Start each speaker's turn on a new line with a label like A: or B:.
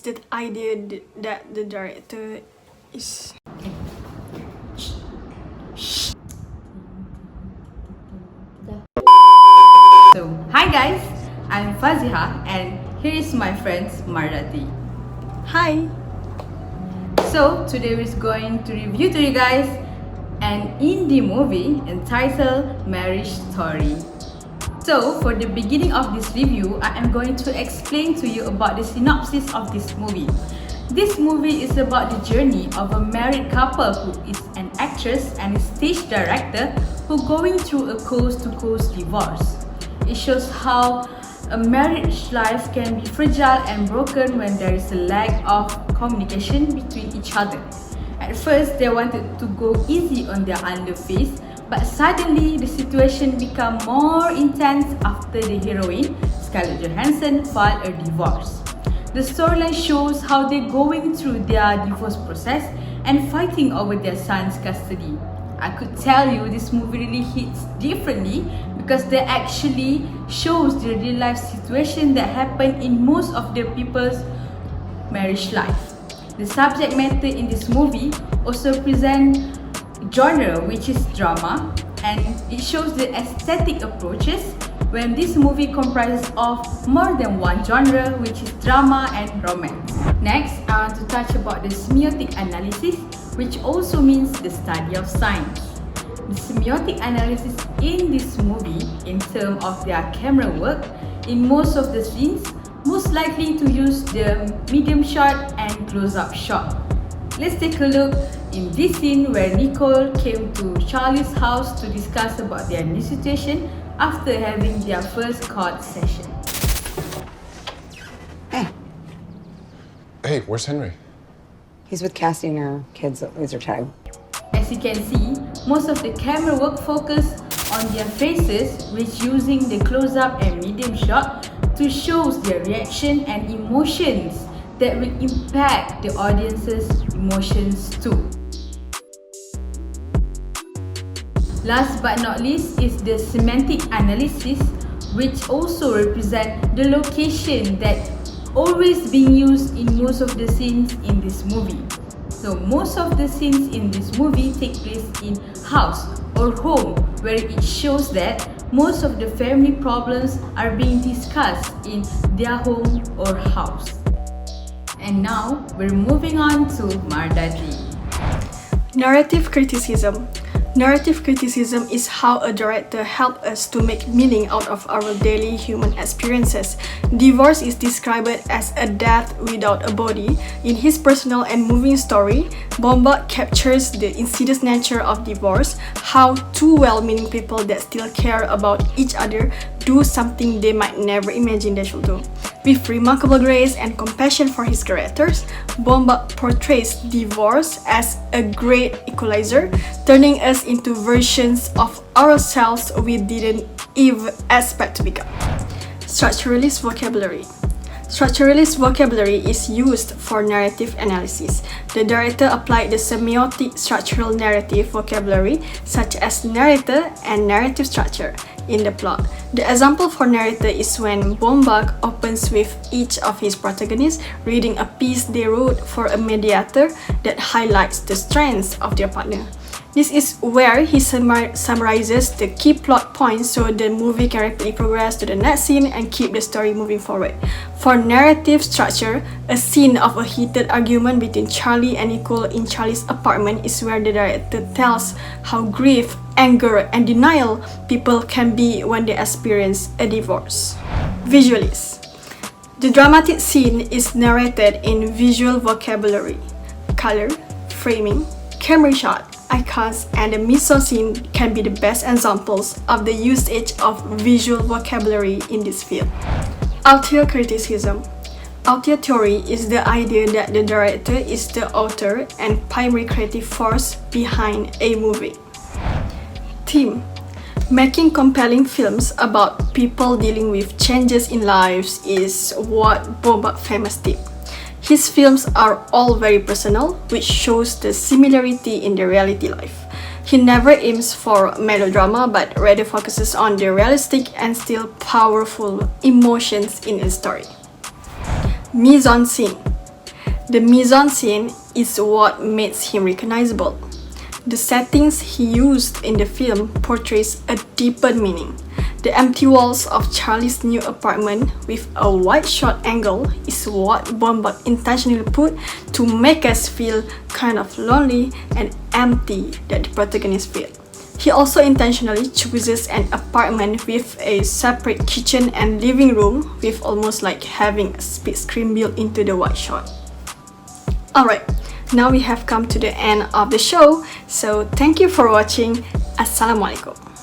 A: The idea that the director is...
B: So, hi guys, I'm Fazihah and here is my friend Mardhati.
A: Hi!
B: So, today we're going to review to you guys an indie movie entitled Marriage Story. So, for the beginning of this review, I am going to explain to you about the synopsis of this movie. This movie is about the journey of a married couple who is an actress and a stage director who going through a coast-to-coast divorce. It shows how a marriage life can be fragile and broken when there is a lack of communication between each other. At first, they wanted to go easy on their underface, but suddenly the situation became more intense after the heroine, Scarlett Johansson, filed a divorce. The storyline shows how they're going through their divorce process and fighting over their son's custody. I could tell you this movie really hits differently because they actually shows the real life situation that happen in most of the people's marriage life. The subject matter in this movie also present genre which is drama, and it shows the aesthetic approaches when this movie comprises of more than one genre which is drama and romance. Next, I want to touch about the semiotic analysis, which also means the study of signs. The semiotic analysis in this movie in terms of their camera work, in most of the scenes, most likely to use the medium shot and close-up shot. Let's take a look in this scene where Nicole came to Charlie's house to discuss about their new situation after having their first court session.
C: Hey, where's Henry?
D: He's with Cassie and her kids at laser tag.
B: As you can see, most of the camera work focus on their faces, which using the close-up and medium shot to show their reaction and emotions that will impact the audience's emotions too. Last but not least is the semantic analysis, which also represent the location that always being used in most of the scenes in this movie. So most of the scenes in this movie take place in house or home, where it shows that most of the family problems are being discussed in their home or house. And now we're moving on to Mardhati.
A: Narrative criticism. Narrative criticism is how a director helps us to make meaning out of our daily human experiences. Divorce is described as a death without a body. In his personal and moving story, Baumbach captures the insidious nature of divorce, how two well-meaning people that still care about each other do something they might never imagine they should do. With remarkable grace and compassion for his characters, Baumbach portrays divorce as a great equalizer, turning us into versions of ourselves we didn't even expect to become. Structuralist vocabulary. Structuralist vocabulary is used for narrative analysis. The director applied the semiotic structural narrative vocabulary, such as narrator and narrative structure, in the plot. The example for narrator is when Baumbach opens with each of his protagonists reading a piece they wrote for a mediator that highlights the strengths of their partner. This is where he summarizes the key plot points so the movie can rapidly progress to the next scene and keep the story moving forward. For narrative structure, a scene of a heated argument between Charlie and Nicole in Charlie's apartment is where the director tells how grief, anger, and denial people can be when they experience a divorce. Visualist. The dramatic scene is narrated in visual vocabulary. Color, framing, camera shot, icons, and the mise-en-scene can be the best examples of the usage of visual vocabulary in this field. Auteur criticism. Auteur theory is the idea that the director is the author and primary creative force behind a movie. Theme. Making compelling films about people dealing with changes in lives is what Baumbach famous did. His films are all very personal, which shows the similarity in the reality life. He never aims for melodrama, but rather focuses on the realistic and still powerful emotions in a story. Mise-en-scene. The mise-en-scene is what makes him recognizable. The settings he used in the film portrays a deeper meaning. The empty walls of Charlie's new apartment with a wide shot angle is what Baumbach intentionally put to make us feel kind of lonely and empty that the protagonist feel. He also intentionally chooses an apartment with a separate kitchen and living room with almost like having a split screen built into the wide shot. Alright, now we have come to the end of the show, so thank you for watching. Assalamualaikum.